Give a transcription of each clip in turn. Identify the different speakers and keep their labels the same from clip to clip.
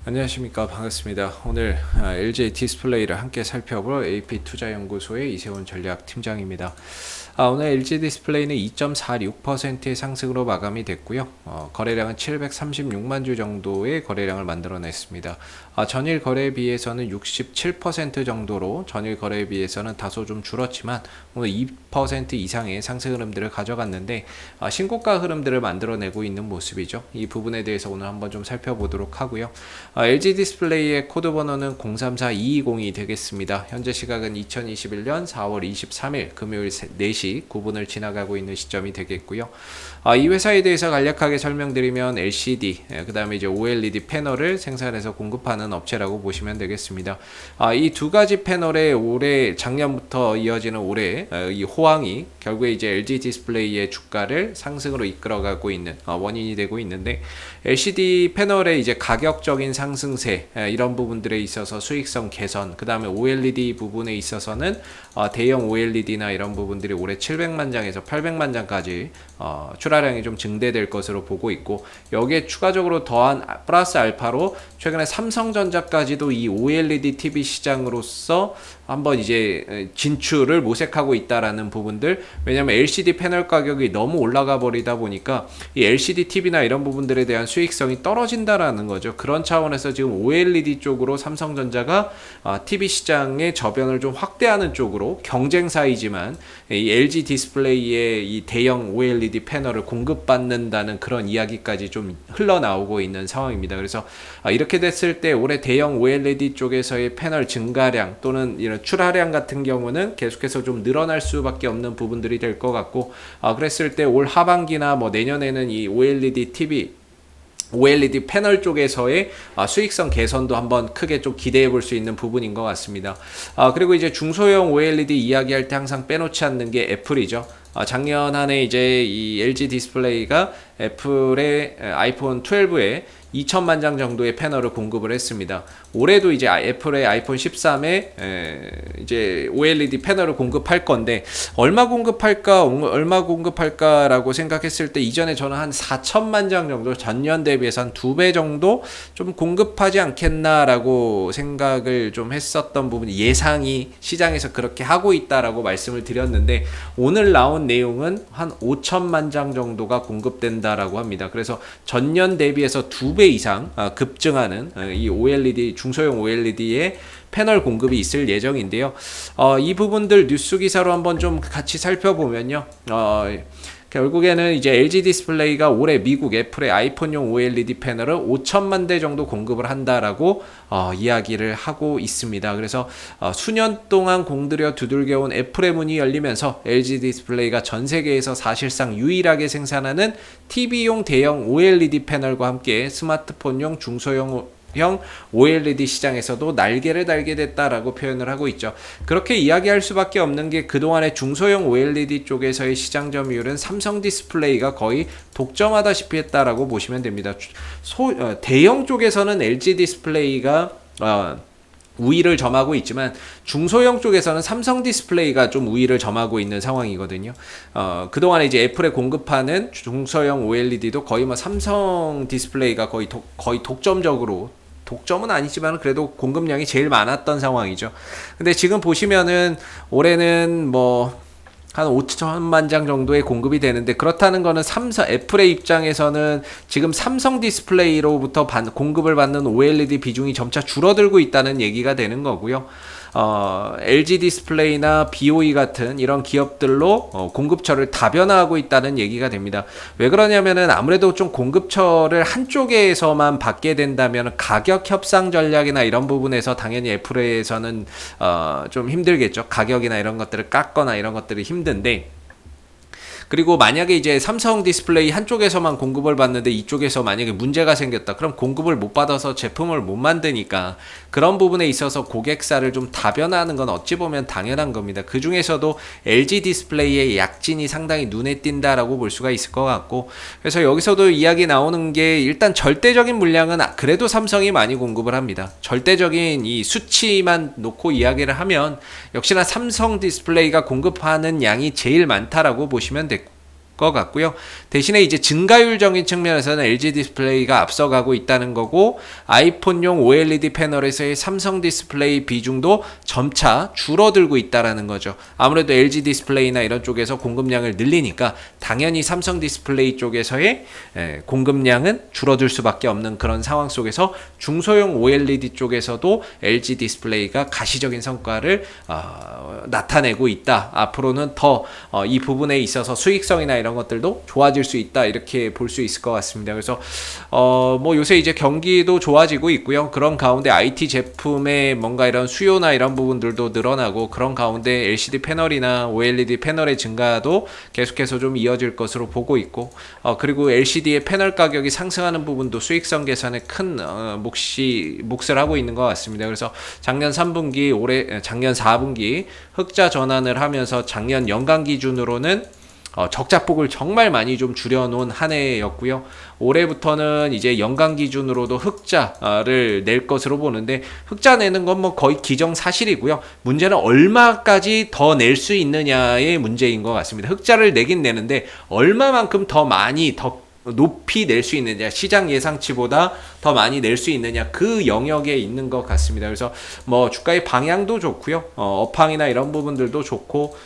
Speaker 1: 안녕하십니까, 반갑습니다. 오늘 LG 디스플레이를 함께 살펴볼 AP투자연구소의 이세훈 전략팀장입니다. 오늘 LG 디스플레이는 2.46%의 상승으로 마감이 됐고요. 거래량은 736만 주 정도의 거래량을 만들어냈습니다. 전일 거래에 비해서는 67% 정도로 전일 거래에 비해서는 다소 좀 줄었지만 오늘 2% 이상의 상승 흐름들을 가져갔는데 신고가 흐름들을 만들어내고 있는 모습이죠. 이 부분에 대해서 오늘 한번 좀 살펴보도록 하고요. LG 디스플레이의 코드 번호는 034220이 되겠습니다. 현재 시각은 2021년 4월 23일 금요일 4시 9분을 지나가고 있는 시점이 되겠고요. 이 회사에 대해서 간략하게 설명드리면 LCD, 그 다음에 이제 OLED 패널을 생산해서 공급하는 업체라고 보시면 되겠습니다. 이 두 가지 패널의 올해 작년부터 이어지는 올해 이 호황이 결국에 이제 LG 디스플레이의 주가를 상승으로 이끌어가고 있는 원인이 되고 있는데, LCD 패널의 이제 가격적인 상승세 이런 부분들에 있어서 수익성 개선, 그 다음에 OLED 부분에 있어서는 대형 OLED나 이런 부분들이 올해 700만 장에서 800만 장까지 출하량이 좀 증대될 것으로 보고 있고, 여기에 추가적으로 더한 플러스 알파로 최근에 삼성전자까지도 이 OLED TV 시장으로서 한번 이제 진출을 모색하고 있다라는 부분들, 왜냐면 LCD 패널 가격이 너무 올라가 버리다 보니까 이 LCD TV나 이런 부분들에 대한 수익성이 떨어진다라는 거죠. 그런 차원에서 지금 OLED 쪽으로 삼성전자가 TV 시장의 저변을 좀 확대하는 쪽으로 경쟁사이지만 이 LG 디스플레이의 이 대형 OLED 패널을 공급받는다는 그런 이야기까지 좀 흘러나오고 있는 상황입니다. 그래서 이렇게 됐을 때 올해 대형 OLED 쪽에서의 패널 증가량 또는 이런 출하량 같은 경우는 계속해서 좀 늘어날 수밖에 없는 부분들이 될 것 같고, 그랬을 때 올 하반기나 뭐 내년에는 이 OLED TV OLED 패널 쪽에서의 수익성 개선도 한번 크게 좀 기대해 볼 수 있는 부분인 것 같습니다. 그리고 이제 중소형 OLED 이야기할 때 항상 빼놓지 않는 게 애플이죠. 작년 한 해 이제 이 LG 디스플레이가 애플의 아이폰 12에 2천만 장 정도의 패널을 공급을 했습니다. 올해도 이제 애플의 아이폰 13에 이제 OLED 패널을 공급할 건데, 얼마 공급할까라고 생각했을 때 이전에 저는 한 4천만 장 정도, 전년 대비해서 한 2배 정도 좀 공급하지 않겠나라고 생각을 좀 했었던 부분이, 예상이 시장에서 그렇게 하고 있다라고 말씀을 드렸는데, 오늘 나온 내용은 한 5천만 장 정도가 공급된다라고 합니다. 그래서 전년 대비해서 2배 이상 급증하는 이 OLED, 중소형 OLED의 패널 공급이 있을 예정인데요. 이 부분들 뉴스 기사로 한번 좀 같이 살펴보면요. 결국에는 이제 LG 디스플레이가 올해 미국 애플의 아이폰용 OLED 패널을 5천만 대 정도 공급을 한다라고 이야기를 하고 있습니다. 그래서 수년 동안 공들여 두들겨온 애플의 문이 열리면서 LG 디스플레이가 전 세계에서 사실상 유일하게 생산하는 TV용 대형 OLED 패널과 함께 스마트폰용 중소형 OLED 시장에서도 날개를 달게 됐다라고 표현을 하고 있죠. 그렇게 이야기할 수밖에 없는 게, 그동안의 중소형 OLED 쪽에서의 시장 점유율은 삼성 디스플레이가 거의 독점하다시피 했다라고 보시면 됩니다. 대형 쪽에서는 LG 디스플레이가 우위를 점하고 있지만 중소형 쪽에서는 삼성 디스플레이가 좀 우위를 점하고 있는 상황이거든요. 그동안에 이제 애플에 공급하는 중소형 OLED도 거의 뭐 삼성 디스플레이가 거의 독점적으로, 독점은 아니지만 그래도 공급량이 제일 많았던 상황이죠. 근데 지금 보시면은 올해는 뭐 한 5천만 장 정도의 공급이 되는데, 그렇다는 거는 애플의 입장에서는 지금 삼성 디스플레이로부터 공급을 받는 OLED 비중이 점차 줄어들고 있다는 얘기가 되는 거고요. LG 디스플레이나 BOE 같은 이런 기업들로 공급처를 다변화하고 있다는 얘기가 됩니다. 왜 그러냐면은 아무래도 좀 공급처를 한쪽에서만 받게 된다면 가격 협상 전략이나 이런 부분에서 당연히 애플에서는 좀 힘들겠죠. 가격이나 이런 것들을 깎거나 이런 것들이 힘든데, 그리고 만약에 이제 삼성 디스플레이 한쪽에서만 공급을 받는데 이쪽에서 만약에 문제가 생겼다, 그럼 공급을 못 받아서 제품을 못 만드니까 그런 부분에 있어서 고객사를 좀 다변화하는 건 어찌 보면 당연한 겁니다. 그 중에서도 LG 디스플레이의 약진이 상당히 눈에 띈다라고 볼 수가 있을 것 같고, 그래서 여기서도 이야기 나오는 게, 일단 절대적인 물량은 그래도 삼성이 많이 공급을 합니다. 절대적인 이 수치만 놓고 이야기를 하면 역시나 삼성 디스플레이가 공급하는 양이 제일 많다라고 보시면 것 같고요. 대신에 이제 증가율적인 측면에서는 LG 디스플레이가 앞서가고 있다는 거고, 아이폰용 OLED 패널에서의 삼성 디스플레이 비중도 점차 줄어들고 있다라는 거죠. 아무래도 LG 디스플레이나 이런 쪽에서 공급량을 늘리니까 당연히 삼성 디스플레이 쪽에서의 공급량은 줄어들 수밖에 없는 그런 상황 속에서 중소형 OLED 쪽에서도 LG 디스플레이가 가시적인 성과를 나타내고 있다. 앞으로는 더 이 부분에 있어서 수익성이나 이런 것들도 좋아질 수 있다, 이렇게 볼 수 있을 것 같습니다. 그래서 뭐 요새 이제 경기도 좋아지고 있고요. 그런 가운데 IT 제품의 뭔가 이런 수요나 이런 부분들도 늘어나고, 그런 가운데 LCD 패널이나 OLED 패널의 증가도 계속해서 좀 이어질 것으로 보고 있고, 그리고 LCD의 패널 가격이 상승하는 부분도 수익성 개선에 큰 몫을 하고 있는 것 같습니다. 그래서 작년 3분기, 작년 4분기 흑자 전환을 하면서 작년 연간 기준으로는 적자폭을 정말 많이 좀 줄여놓은 한 해였고요. 올해부터는 이제 연간 기준으로도 흑자를 낼 것으로 보는데, 흑자 내는 건 뭐 거의 기정사실이고요. 문제는 얼마까지 더 낼 수 있느냐의 문제인 것 같습니다. 흑자를 내긴 내는데 얼마만큼 더 많이 더 높이 낼 수 있느냐, 시장 예상치보다 더 많이 낼 수 있느냐, 그 영역에 있는 것 같습니다. 그래서 뭐 주가의 방향도 좋고요, 업황이나 이런 부분들도 좋고,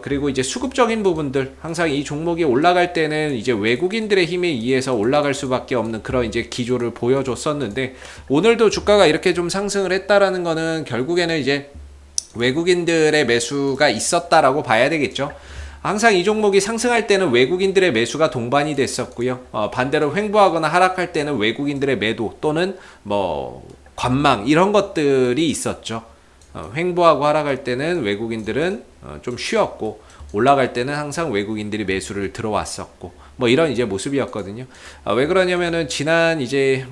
Speaker 1: 그리고 이제 수급적인 부분들, 항상 이 종목이 올라갈 때는 이제 외국인들의 힘에 의해서 올라갈 수밖에 없는 그런 이제 기조를 보여줬었는데, 오늘도 주가가 이렇게 좀 상승을 했다라는 거는 결국에는 이제 외국인들의 매수가 있었다라고 봐야 되겠죠. 항상 이 종목이 상승할 때는 외국인들의 매수가 동반이 됐었고요. 반대로 횡보하거나 하락할 때는 외국인들의 매도 또는 뭐 관망, 이런 것들이 있었죠. 횡보하고 하락할 때는 외국인들은 좀 쉬었고, 올라갈 때는 항상 외국인들이 매수를 들어왔었고, 뭐 이런 이제 모습이었거든요. 왜 그러냐면은 지난 이제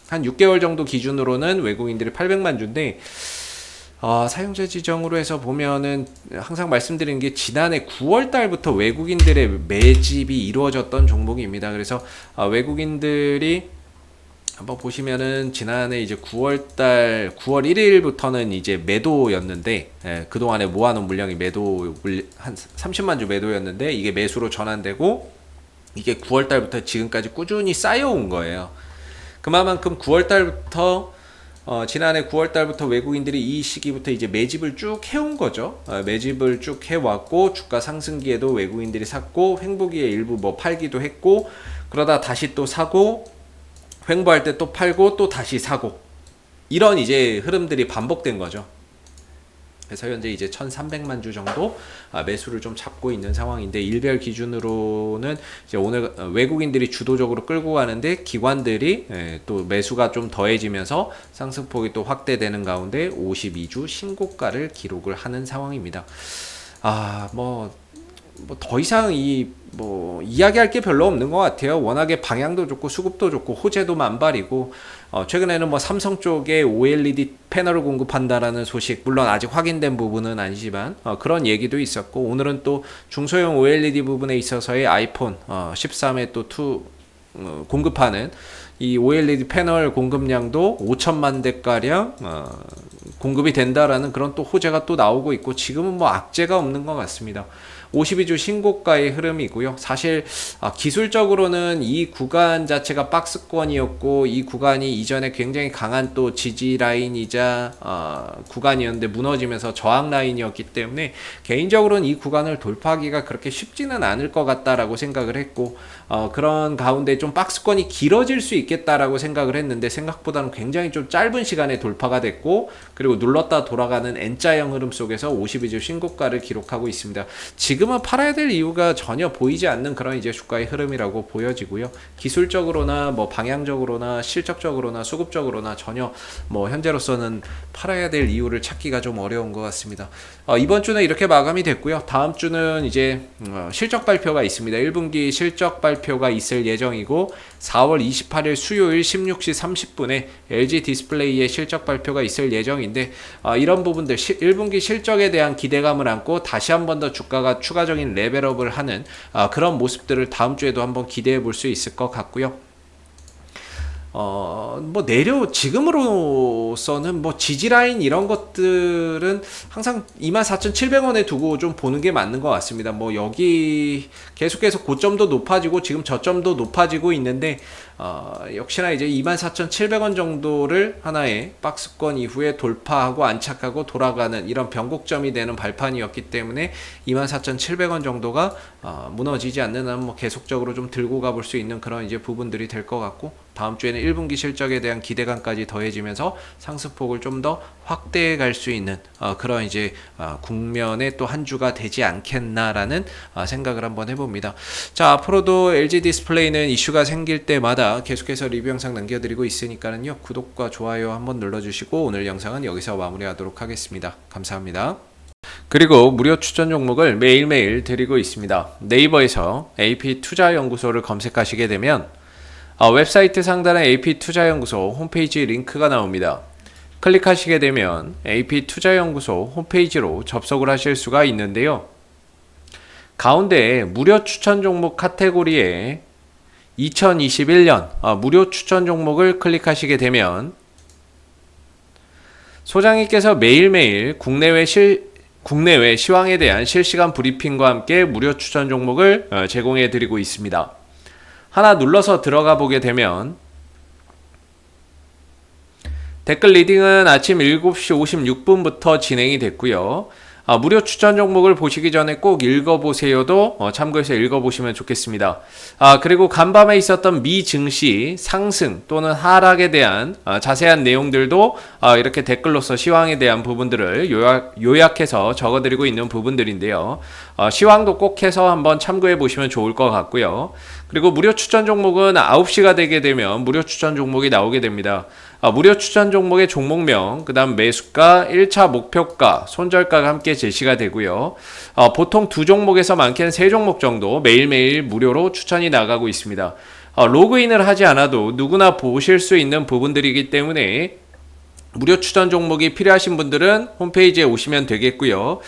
Speaker 1: 한 6개월 정도 기준으로는 외국인들이 800만 주인데, 사용자 지정으로 해서 보면은 항상 말씀드리는 게 지난해 9월 달부터 외국인들의 매집이 이루어졌던 종목입니다. 그래서 외국인들이 한번 보시면은 지난해 이제 9월 1일부터는 이제 매도였는데, 그동안에 모아놓은 물량이 한 30만 주 매도였는데, 이게 매수로 전환되고, 이게 9월 달부터 지금까지 꾸준히 쌓여온 거예요. 그만큼 9월 달부터 지난해 9월 달부터 외국인들이 이 시기부터 이제 매집을 쭉 해온 거죠. 매집을 쭉 해왔고, 주가 상승기에도 외국인들이 샀고, 횡보기에 일부 뭐 팔기도 했고, 그러다 다시 또 사고, 횡보할 때 또 팔고, 또 다시 사고, 이런 이제 흐름들이 반복된 거죠. 그래서 현재 이제 1,300만 주 정도 매수를 좀 잡고 있는 상황인데, 일별 기준으로는 이제 오늘 외국인들이 주도적으로 끌고 가는데, 기관들이 또 매수가 좀 더해지면서 상승폭이 또 확대되는 가운데 52주 신고가를 기록을 하는 상황입니다. 뭐 더 이상 이야기할 게 별로 없는 것 같아요. 워낙에 방향도 좋고 수급도 좋고 호재도 만발이고, 최근에는 뭐 삼성 쪽에 OLED 패널을 공급한다라는 소식, 물론 아직 확인된 부분은 아니지만 그런 얘기도 있었고, 오늘은 또 중소형 OLED 부분에 있어서의 아이폰 13에 또 공급하는 이 OLED 패널 공급량도 5천만 대가량 공급이 된다라는 그런 또 호재가 또 나오고 있고, 지금은 뭐 악재가 없는 것 같습니다. 52주 신고가의 흐름이고요. 사실 기술적으로는 이 구간 자체가 박스권이었고, 이 구간이 이전에 굉장히 강한 또 지지 라인이자 구간이었는데 무너지면서 저항 라인이었기 때문에, 개인적으로는 이 구간을 돌파하기가 그렇게 쉽지는 않을 것 같다라고 생각을 했고, 그런 가운데 좀 박스권이 길어질 수 있겠다라고 생각을 했는데, 생각보다는 굉장히 좀 짧은 시간에 돌파가 됐고, 그리고 눌렀다 돌아가는 N자형 흐름 속에서 52주 신고가를 기록하고 있습니다. 지금은 팔아야 될 이유가 전혀 보이지 않는 그런 이제 주가의 흐름이라고 보여지고요. 기술적으로나 뭐 방향적으로나 실적적으로나 수급적으로나 전혀 뭐 현재로서는 팔아야 될 이유를 찾기가 좀 어려운 것 같습니다. 이번 주는 이렇게 마감이 됐고요. 다음 주는 이제 실적 발표가 있습니다. 1분기 실적 발표가 있을 예정이고, 4월 28일 수요일 16시 30분에 LG 디스플레이의 실적 발표가 있을 예정인데, 이런 부분들 1분기 실적에 대한 기대감을 안고 다시 한 번 더 주가가 추가적인 레벨업을 하는 그런 모습들을 다음 주에도 한번 기대해 볼 수 있을 것 같고요. 뭐 지금으로서는 뭐 지지라인 이런 것들은 항상 24,700원에 두고 좀 보는 게 맞는 것 같습니다. 뭐 여기 계속해서 고점도 높아지고 지금 저점도 높아지고 있는데, 역시나 이제 24,700원 정도를 하나의 박스권 이후에 돌파하고 안착하고 돌아가는 이런 변곡점이 되는 발판이었기 때문에 24,700원 정도가 무너지지 않는 한 뭐 계속적으로 좀 들고 가볼 수 있는 그런 이제 부분들이 될 것 같고, 다음 주에는 1분기 실적에 대한 기대감까지 더해지면서 상승폭을 좀 더 확대해 갈 수 있는 그런 이제 국면의 또 한 주가 되지 않겠나라는 생각을 한번 해봅니다. 자, 앞으로도 LG 디스플레이는 이슈가 생길 때마다 계속해서 리뷰 영상 남겨드리고 있으니까는요, 구독과 좋아요 한번 눌러주시고 오늘 영상은 여기서 마무리하도록 하겠습니다. 감사합니다. 그리고 무료 추천 종목을 매일매일 드리고 있습니다. 네이버에서 AP투자연구소를 검색하시게 되면 웹사이트 상단에 AP투자연구소 홈페이지 링크가 나옵니다. 클릭하시게 되면 AP투자연구소 홈페이지로 접속을 하실 수가 있는데요. 가운데 무료 추천 종목 카테고리에 2021년 무료 추천 종목을 클릭하시게 되면 소장님께서 매일매일 국내외 시황에 대한 실시간 브리핑과 함께 무료 추천 종목을 제공해 드리고 있습니다. 하나 눌러서 들어가 보게 되면 댓글 리딩은 아침 7시 56분부터 진행이 됐고요. 무료 추천 종목을 보시기 전에 꼭 읽어보세요도 참고해서 읽어보시면 좋겠습니다. 그리고 간밤에 있었던 미 증시 상승 또는 하락에 대한 자세한 내용들도 이렇게 댓글로서 시황에 대한 부분들을 요약해서 적어드리고 있는 부분들인데요. 시황도 꼭 해서 한번 참고해 보시면 좋을 것 같고요. 그리고 무료 추천 종목은 9시가 되게 되면 무료 추천 종목이 나오게 됩니다. 무료 추천 종목의 종목명, 그 다음 매수가, 1차 목표가, 손절가가 함께 제시가 되고요. 보통 두 종목에서 많게는 세 종목 정도 매일매일 무료로 추천이 나가고 있습니다. 로그인을 하지 않아도 누구나 보실 수 있는 부분들이기 때문에 무료 추천 종목이 필요하신 분들은 홈페이지에 오시면 되겠고요.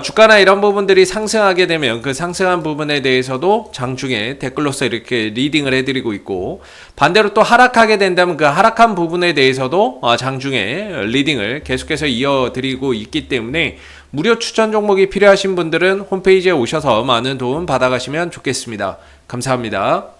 Speaker 1: 주가나 이런 부분들이 상승하게 되면 그 상승한 부분에 대해서도 장중에 댓글로서 이렇게 리딩을 해드리고 있고, 반대로 또 하락하게 된다면 그 하락한 부분에 대해서도 장중에 리딩을 계속해서 이어드리고 있기 때문에 무료 추천 종목이 필요하신 분들은 홈페이지에 오셔서 많은 도움 받아가시면 좋겠습니다. 감사합니다.